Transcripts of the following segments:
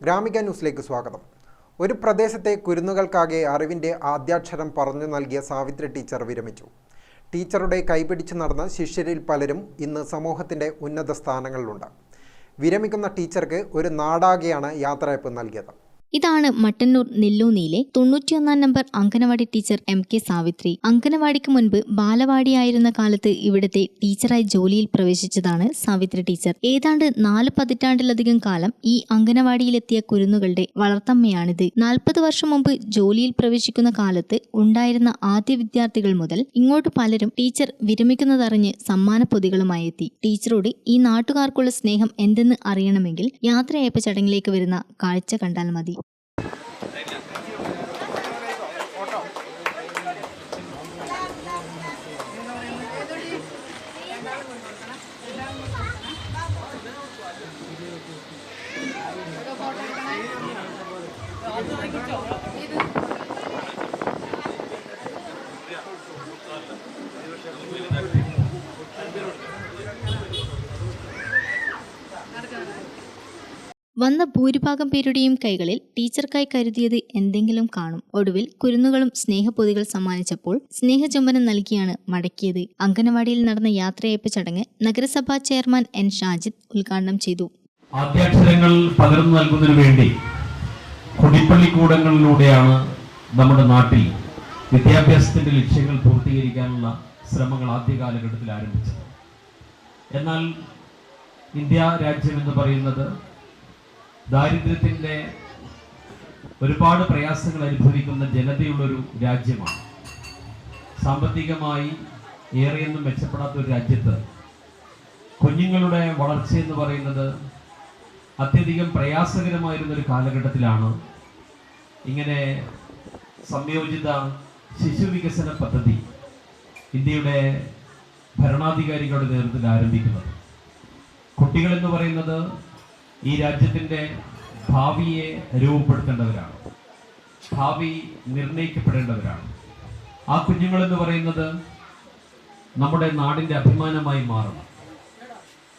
ഗ്രാമിക ന്യൂസിലേക്ക് സ്വാഗതം. ഒരു പ്രദേശത്തെ കുരുന്നുകൾക്കാകെ അറിവിൻ്റെ ആദ്യാക്ഷരം പറഞ്ഞു നൽകിയ സാവിത്രി ടീച്ചർ വിരമിച്ചു. ടീച്ചറുടെ കൈപിടിച്ച് നടന്ന ശിഷ്യരിൽ പലരും ഇന്ന് സമൂഹത്തിൻ്റെ ഉന്നത സ്ഥാനങ്ങളിലുണ്ട്. വിരമിക്കുന്ന ടീച്ചർക്ക് ഒരു നാടാകെയാണ് യാത്രയയപ്പ് നൽകിയത്. ഇതാണ് മട്ടന്നൂർ നെല്ലൂന്നിയിലെ 91 number anganwadi teacher MK Savitri. അംഗനവാടിക്ക് മുൻപ് ബാലവാടിയായിരുന്ന കാലത്ത് ഇവിടുത്തെ ടീച്ചറായി ജോലിയിൽ പ്രവേശിച്ചതാണ് സാവിത്രി ടീച്ചർ. ഏതാണ്ട് 4 പതിറ്റാണ്ടിലധികം കാലം ഈ അംഗനവാടിയിലെത്തിയ കുരുന്നുകളുടെ വളർത്തമ്മയാണിത്. 40 വർഷം മുമ്പ് ജോലിയിൽ പ്രവേശിക്കുന്ന കാലത്ത് ഉണ്ടായിരുന്ന ആദ്യ വിദ്യാർത്ഥികൾ മുതൽ ഇങ്ങോട്ട് പലരും ടീച്ചർ വിരമിക്കുന്നതറിഞ്ഞ് സമ്മാന പൊതികളുമായി എത്തി. ടീച്ചറോട് ഈ നാട്ടുകാർക്കുള്ള സ്നേഹം എന്തെന്ന് അറിയണമെങ്കിൽ യാത്രയയപ്പ് ചടങ്ങിലേക്ക് വരുന്ന കാഴ്ച കണ്ടാൽ മതി. വന്ന ഭൂരിഭാഗം പേരുടെയും കൈകളിൽ ടീച്ചർക്കായി കരുതിയത് എന്തെങ്കിലും കാണും. ഒടുവിൽ കുരുന്നുകളും സ്നേഹപ്പൊതികൾ സമ്മാനിച്ചപ്പോൾ സ്നേഹചുംബനം നൽകിയാണ് മടക്കിയത്. അംഗനവാടിയിൽ നടന്ന യാത്രയയപ്പ് ചടങ്ങ് നഗരസഭാ ചെയർമാൻ N ഷാജിദ് ഉദ്ഘാടനം ചെയ്തു. ആദ്യാക്ഷരങ്ങൾ പകർന്നു നൽകുന്നതിനു വേണ്ടി കുടിപ്പള്ളിക്കൂടങ്ങളിലൂടെയാണ് നമ്മുടെ നാട്ടിൽ വിദ്യാഭ്യാസത്തിന്റെ ലക്ഷ്യങ്ങൾ പൂർത്തീകരിക്കാനുള്ള ശ്രമങ്ങൾ ആദ്യ കാലഘട്ടത്തിൽ ആരംഭിച്ചത്. എന്നാൽ ഇന്ത്യ രാജ്യം എന്ന് പറയുന്നത് ദാരിദ്ര്യത്തിൻ്റെ ഒരുപാട് പ്രയാസങ്ങൾ അനുഭവിക്കുന്ന ജനതയുള്ളൊരു രാജ്യമാണ്. സാമ്പത്തികമായി ഏറെയൊന്നും മെച്ചപ്പെടാത്ത ഒരു രാജ്യത്ത് കുഞ്ഞുങ്ങളുടെ വളർച്ച എന്ന് പറയുന്നത് അത്യധികം പ്രയാസകരമായിരുന്നൊരു കാലഘട്ടത്തിലാണ് ഇങ്ങനെ സംയോജിത ശിശു വികസന പദ്ധതി ഇന്ത്യയുടെ ഭരണാധികാരികളുടെ നേതൃത്വത്തിൽ ആരംഭിക്കുന്നത്. കുട്ടികളെന്ന് പറയുന്നത് ഈ രാജ്യത്തിൻ്റെ ഭാവിയെ രൂപപ്പെടുത്തേണ്ടവരാണ്, ഭാവി നിർണയിക്കപ്പെടേണ്ടവരാണ്. ആ കുഞ്ഞുങ്ങളെന്ന് പറയുന്നത് നമ്മുടെ നാടിൻ്റെ അഭിമാനമായി മാറണം.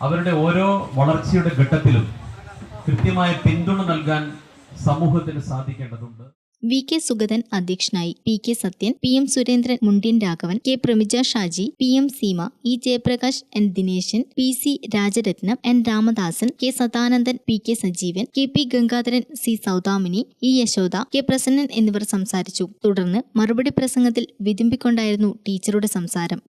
അവരുടെ ഓരോ വളർച്ചയുടെ ഘട്ടത്തിലും കൃത്യമായ പിന്തുണ നൽകാൻ സമൂഹത്തിന് സാധിക്കേണ്ടതുണ്ട്. VK സുഗതൻ അധ്യക്ഷനായി. PK Sathyan, PM Surendran, Mundiyan Raghavan, K പ്രമിജ Shaji, PM Seema, E Jayaprakash, N Dineshan, PC Rajaratnam, N Ramadasan, K Sadanandan, PK Sajeevan, KP Gangadharan, C Saudamini, E Yashoda, K Prasannan എന്നിവർ സംസാരിച്ചു. തുടർന്ന് മറുപടി പ്രസംഗത്തിൽ വിതുമ്പിക്കൊണ്ടായിരുന്നു ടീച്ചറുടെ സംസാരം.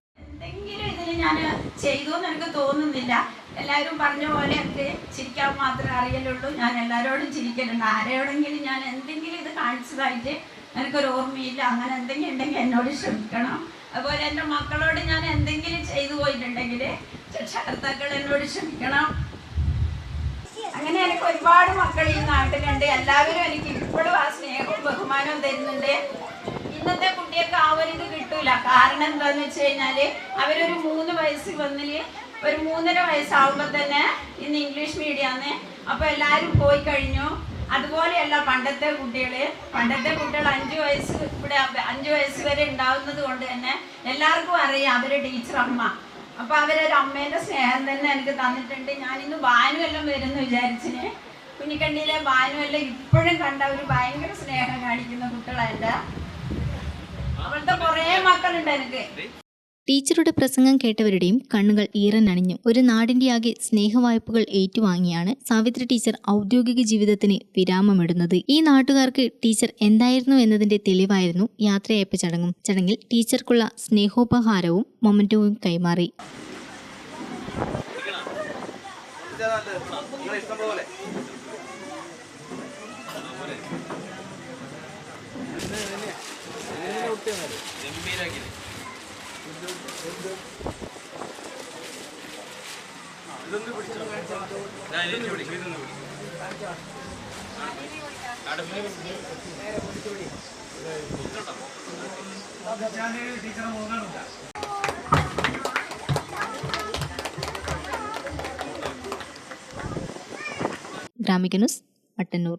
എല്ലാവരും പറഞ്ഞ പോലെ എനിക്ക് ചിരിക്കാൻ മാത്രമേ അറിയലുള്ളൂ. ഞാൻ എല്ലാവരോടും ചിരിക്കലുണ്ട്. ആരോടെങ്കിലും ഞാൻ എന്തെങ്കിലും ഇത് കാണിച്ചതായിട്ട് എനിക്കൊരു ഓർമ്മയില്ല. അങ്ങനെ എന്തെങ്കിലും ഉണ്ടെങ്കിൽ എന്നോട് ക്ഷമിക്കണം. അതുപോലെ എൻ്റെ മക്കളോട് ഞാൻ എന്തെങ്കിലും ചെയ്തു പോയിട്ടുണ്ടെങ്കിൽ രക്ഷകർത്താക്കൾ എന്നോട് ക്ഷമിക്കണം. അങ്ങനെ എനിക്ക് ഒരുപാട് മക്കൾ ഈ നാട്ടിലുണ്ട്. എല്ലാവരും എനിക്ക് ഇപ്പോഴും ആ സ്നേഹവും ബഹുമാനവും തരുന്നുണ്ട്. ഇന്നത്തെ കുട്ടിയൊക്കെ ആ ഒരു ഇത് കിട്ടൂല. കാരണം എന്താന്ന് വെച്ച് കഴിഞ്ഞാല് അവരൊരു 3 വയസ്സ് വന്നില് ഒരു 3.5 വയസ്സാവുമ്പോൾ തന്നെ ഇന്ന് ഇംഗ്ലീഷ് മീഡിയമാണ്. അപ്പോൾ എല്ലാവരും പോയി കഴിഞ്ഞു. അതുപോലെയല്ല പണ്ടത്തെ കുട്ടികൾ 5 വയസ്സ് ഇവിടെ 5 വയസ്സ് വരെ ഉണ്ടാവുന്നത് കൊണ്ട് തന്നെ എല്ലാവർക്കും അറിയാം അവരെ ടീച്ചർ അമ്മ. അപ്പോൾ അവരൊരു അമ്മേൻ്റെ സ്നേഹം തന്നെ എനിക്ക് തന്നിട്ടുണ്ട്. ഞാനിന്ന് ഭാനുവെല്ലാം വരുമെന്ന് വിചാരിച്ചിന്. കുഞ്ഞിക്കണ്ടിയിലെ ഭാനുവെല്ലാം ഇപ്പോഴും കണ്ട ഒരു ഭയങ്കര സ്നേഹം കാണിക്കുന്ന കുട്ടികളായിട്ട് അവളുടെ കുറേ മക്കളുണ്ട് എനിക്ക്. ടീച്ചറുടെ പ്രസംഗം കേട്ടവരുടെയും കണ്ണുകൾ ഈറനണിഞ്ഞു. ഒരു നാടിന്റെ ആകെ സ്നേഹവായ്പകൾ ഏറ്റുവാങ്ങിയാണ് സാവിത്രി ടീച്ചർ ഔദ്യോഗിക ജീവിതത്തിന് വിരാമമിടുന്നത്. ഈ നാട്ടുകാർക്ക് ടീച്ചർ എന്തായിരുന്നു എന്നതിന്റെ തെളിവായിരുന്നു യാത്രയയപ്പ് ചടങ്ങും. ചടങ്ങിൽ ടീച്ചർക്കുള്ള സ്നേഹോപഹാരവും മൊമെന്റവും കൈമാറി. ഗ്രാമിക ന്യൂസ്, മട്ടന്നൂർ.